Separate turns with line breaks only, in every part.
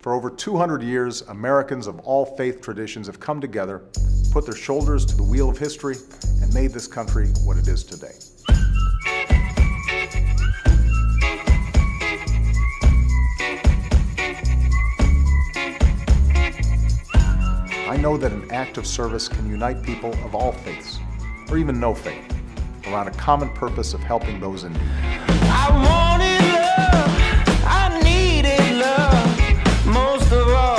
For over 200 years, Americans of all faith traditions have come together, put their shoulders to the wheel of history, and made this country what it is today. I know that an act of service can unite people of all faiths, or even no faith, around a common purpose of helping those in need.
I wanted love, I needed love, most of all.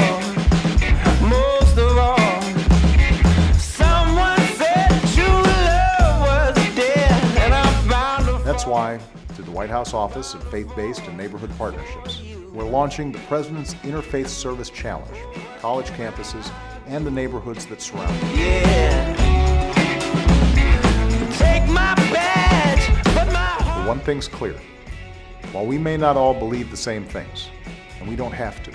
Someone said true love was dead, and I found a...
That's why, through the White House Office of Faith-Based and Neighborhood Partnerships, we're launching the President's Interfaith Service Challenge for college campuses and the neighborhoods that surround them.
Yeah. Take my badge, but my...
But one thing's clear. While we may not all believe the same things, and we don't have to,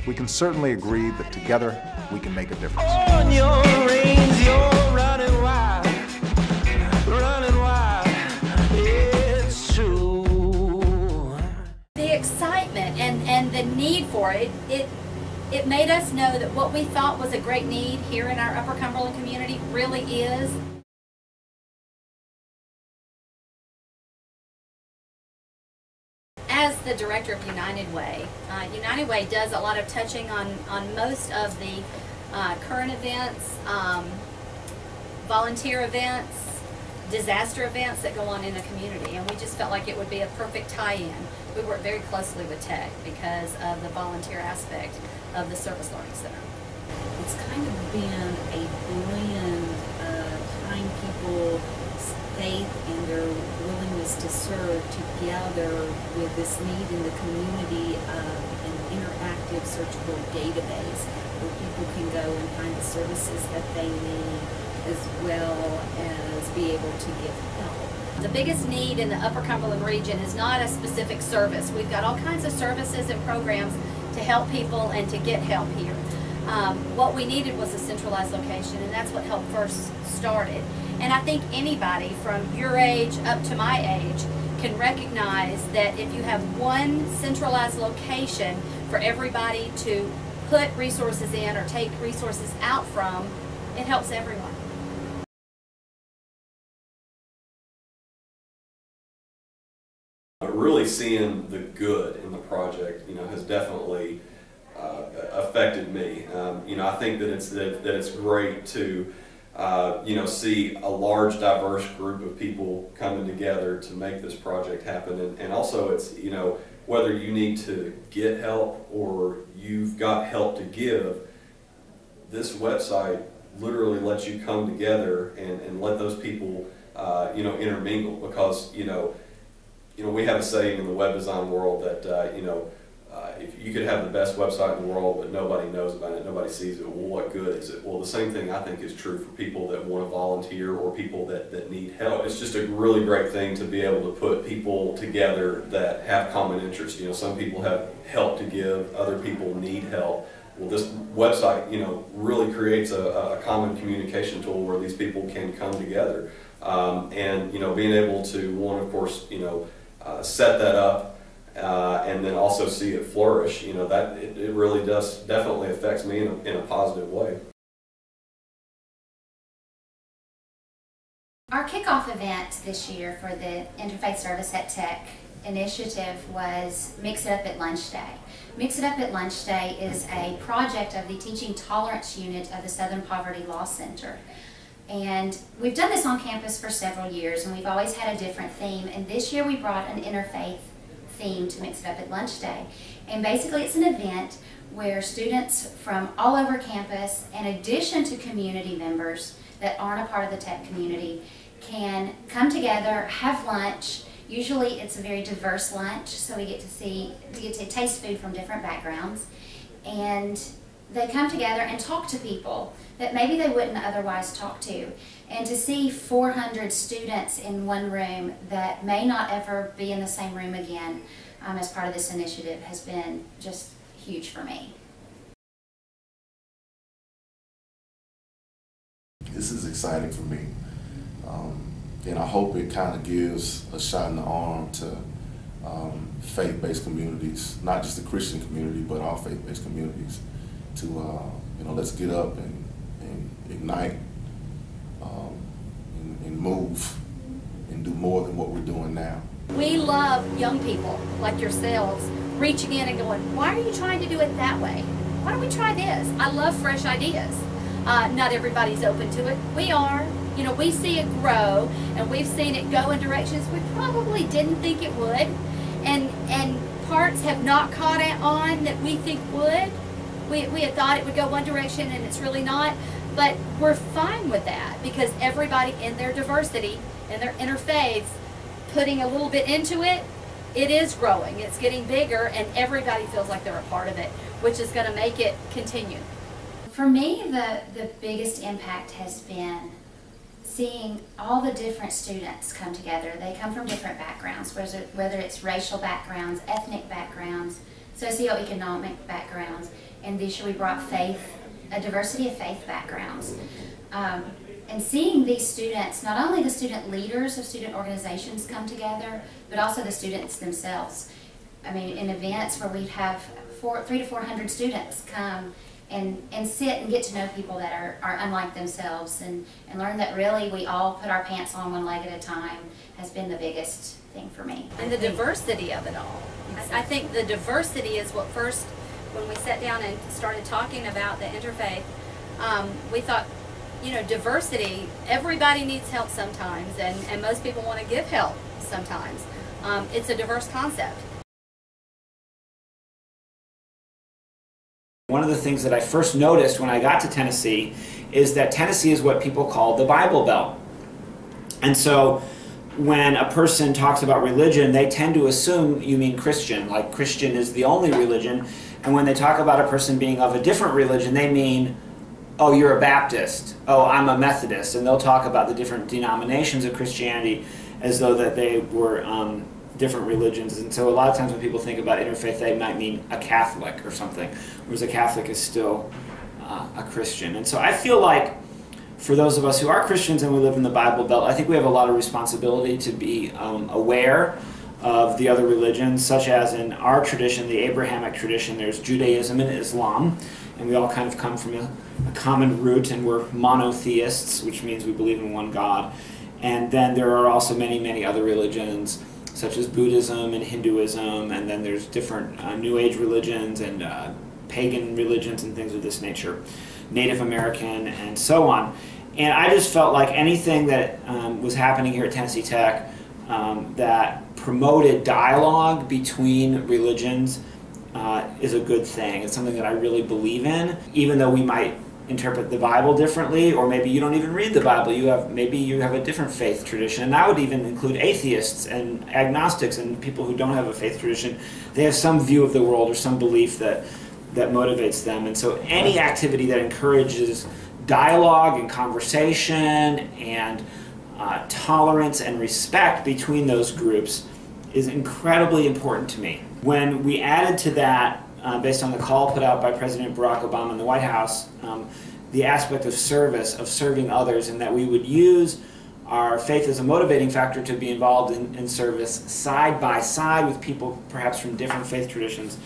we can certainly agree that together we can make a difference.
On your reins, you're running wild, it's true.
The excitement and the need for it, it made us know that what we thought was a great need here in our Upper Cumberland community really is. As the director of United Way, United Way does a lot of touching on most of the current events, volunteer events, disaster events that go on in the community, and we just felt like it would be a perfect tie-in. We work very closely with Tech because of the volunteer aspect of the Service Learning Center.
It's kind of been a blend of tying people's faith and their willingness to serve together with this need in the community of an interactive searchable database where people can go and find the services that they need as well as be able to give help.
The biggest need in the Upper Cumberland region is not a specific service. We've got all kinds of services and programs to help people and to get help here. What we needed was a centralized location, and that's what Help First started. And I think anybody from your age up to my age can recognize that if you have one centralized location for everybody to put resources in or take resources out from, it helps everyone.
Really seeing the good in the project, has definitely affected me. I think that it's great to see a large, diverse group of people coming together to make this project happen, and also it's whether you need to get help or you've got help to give. This website literally lets you come together and let those people intermingle, because we have a saying in the web design world that if you could have the best website in the world but nobody knows about it, nobody sees it, well, what good is it? Well, the same thing I think is true for people that want to volunteer or people that need help. It's just a really great thing to be able to put people together that have common interests. Some people have help to give, other people need help. Well, this website, really creates a common communication tool where these people can come together. And being able to, one, of course, set that up, and then also see it flourish, that it really does definitely affects me in a positive way.
Our kickoff event this year for the Interfaith Service at Tech initiative was Mix It Up at Lunch Day. Mix It Up at Lunch Day is a project of the Teaching Tolerance Unit of the Southern Poverty Law Center. And we've done this on campus for several years, and we've always had a different theme. And this year we brought an interfaith theme to Mix It Up at Lunch Day. And basically it's an event where students from all over campus, in addition to community members that aren't a part of the Tech community, can come together, have lunch. Usually it's a very diverse lunch, so we get to taste food from different backgrounds. And they come together and talk to people that maybe they wouldn't otherwise talk to. And to see 400 students in one room that may not ever be in the same room again as part of this initiative has been just huge for me.
This is exciting for me. And I hope it kind of gives a shot in the arm to faith-based communities, not just the Christian community, but all faith-based communities, to let's get up and ignite and move and do more than what we're doing now.
We love young people like yourselves reaching in and going, why are you trying to do it that way? Why don't we try this? I love fresh ideas. Not everybody's open to it. We are. You know, we see it grow, and we've seen it go in directions we probably didn't think it would, and parts have not caught on that we think would. We had thought it would go one direction, and it's really not. But we're fine with that, because everybody in their diversity, in their interfaiths, putting a little bit into it, it is growing, it's getting bigger, and everybody feels like they're a part of it, which is going to make it continue.
For me, the biggest impact has been seeing all the different students come together. They come from different backgrounds, whether it's racial backgrounds, ethnic backgrounds, socioeconomic backgrounds, and this year we brought faith, a diversity of faith backgrounds. And seeing these students, not only the student leaders of student organizations come together, but also the students themselves. I mean, in events where we'd have 300 to 400 students come and sit and get to know people that are unlike themselves, and learn that really we all put our pants on one leg at a time has been the biggest thing for me.
And the diversity of it all. I think the diversity is what first, when we sat down and started talking about the interfaith, we thought, you know, diversity, everybody needs help sometimes, and most people want to give help sometimes. It's a diverse concept.
One of the things that I first noticed when I got to Tennessee is that Tennessee is what people call the Bible Belt. And so when a person talks about religion, they tend to assume you mean Christian, like Christian is the only religion. And when they talk about a person being of a different religion, they mean, oh, you're a Baptist, oh, I'm a Methodist. And they'll talk about the different denominations of Christianity as though that they were different religions. And so a lot of times when people think about interfaith, they might mean a Catholic or something, whereas a Catholic is still a Christian. And so I feel like for those of us who are Christians and we live in the Bible Belt, I think we have a lot of responsibility to be aware of the other religions, such as in our tradition, the Abrahamic tradition, there's Judaism and Islam, and we all kind of come from a common root, and we're monotheists, which means we believe in one God. And then there are also many, many other religions, such as Buddhism and Hinduism, and then there's different New Age religions and pagan religions and things of this nature, Native American, and so on. And I just felt like anything that was happening here at Tennessee Tech that promoted dialogue between religions is a good thing. It's something that I really believe in, even though we might interpret the Bible differently, or maybe you don't even read the Bible. Maybe you have a different faith tradition, and that would even include atheists and agnostics and people who don't have a faith tradition. They have some view of the world or some belief that motivates them. And so any activity that encourages dialogue and conversation and tolerance and respect between those groups is incredibly important to me. When we added to that, based on the call put out by President Barack Obama in the White House, the aspect of service, of serving others, and that we would use our faith as a motivating factor to be involved in service side by side with people perhaps from different faith traditions.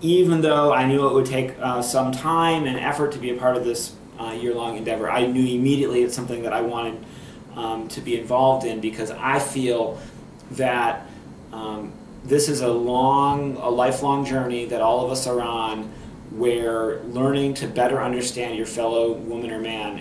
Even though I knew it would take some time and effort to be a part of this year-long endeavor, I knew immediately it's something that I wanted to be involved in, because I feel that this is a lifelong journey that all of us are on, where learning to better understand your fellow woman or man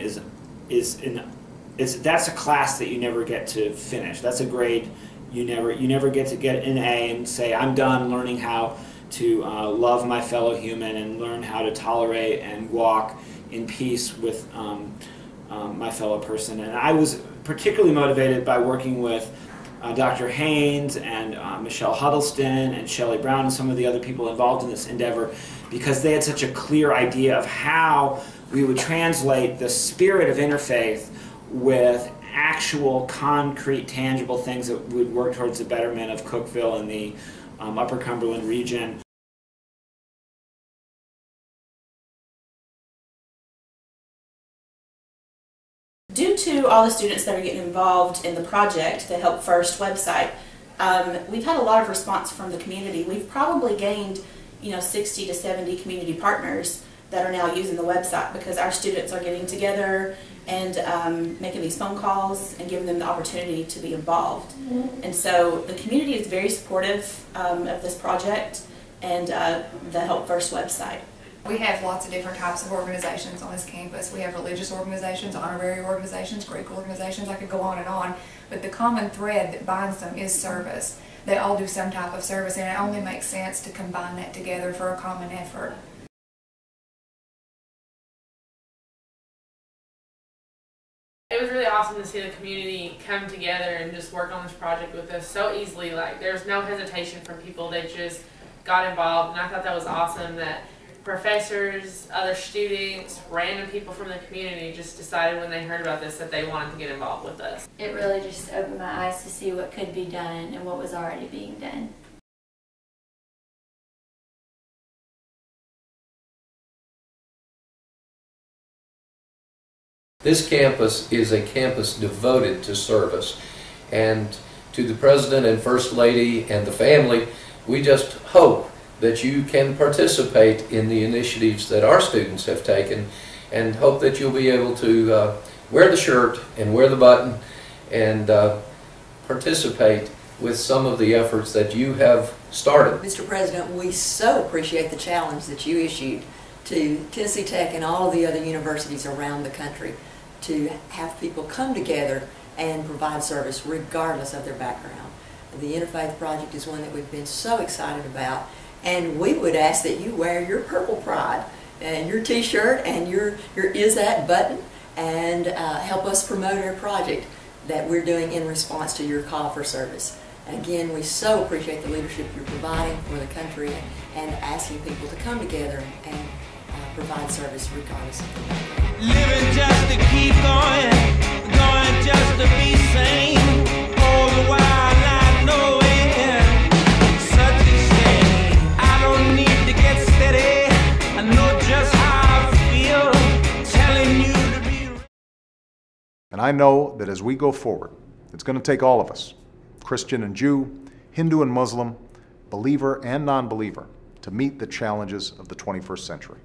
that's a class that you never get to finish. That's a grade you never get to get an A and say, I'm done learning how to love my fellow human and learn how to tolerate and walk in peace with my fellow person. And I was particularly motivated by working with Dr. Haynes and Michelle Huddleston and Shelley Brown and some of the other people involved in this endeavor, because they had such a clear idea of how we would translate the spirit of interfaith with actual, concrete, tangible things that would work towards the betterment of Cookeville and the Upper Cumberland region.
Due to all the students that are getting involved in the project, the Help First website, We've had a lot of response from the community. We've probably gained, 60 to 70 community partners that are now using the website because our students are getting together and making these phone calls and giving them the opportunity to be involved. And so the community is very supportive of this project and the Help First website.
We have lots of different types of organizations on this campus. We have religious organizations, honorary organizations, Greek organizations, I could go on and on. But the common thread that binds them is service. They all do some type of service, and it only makes sense to combine that together for a common effort.
It was really awesome to see the community come together and just work on this project with us so easily. Like, there's no hesitation from people. They just got involved, and I thought that was awesome that professors, other students, random people from the community just decided when they heard about this that they wanted to get involved with us.
It really just opened my eyes to see what could be done and what was already being done.
This campus is a campus devoted to service, and to the President and First Lady and the family, we just hope that you can participate in the initiatives that our students have taken, and hope that you'll be able to wear the shirt and wear the button and participate with some of the efforts that you have started.
Mr. President, we so appreciate the challenge that you issued to Tennessee Tech and all of the other universities around the country to have people come together and provide service regardless of their background. The Interfaith project is one that we've been so excited about, and we would ask that you wear your purple pride and your t-shirt and your ISAT button and help us promote our project that we're doing in response to your call for service. And again, we so appreciate the leadership you're providing for the country and asking people to come together and provide service regardless of their background.
Living just to keep going, going just to be sane. All the while I know it, such a shame. I don't need to get steady. I know just how I feel, telling you to be.
And I know that as we go forward, it's going to take all of us, Christian and Jew, Hindu and Muslim, believer and non-believer, to meet the challenges of the 21st century.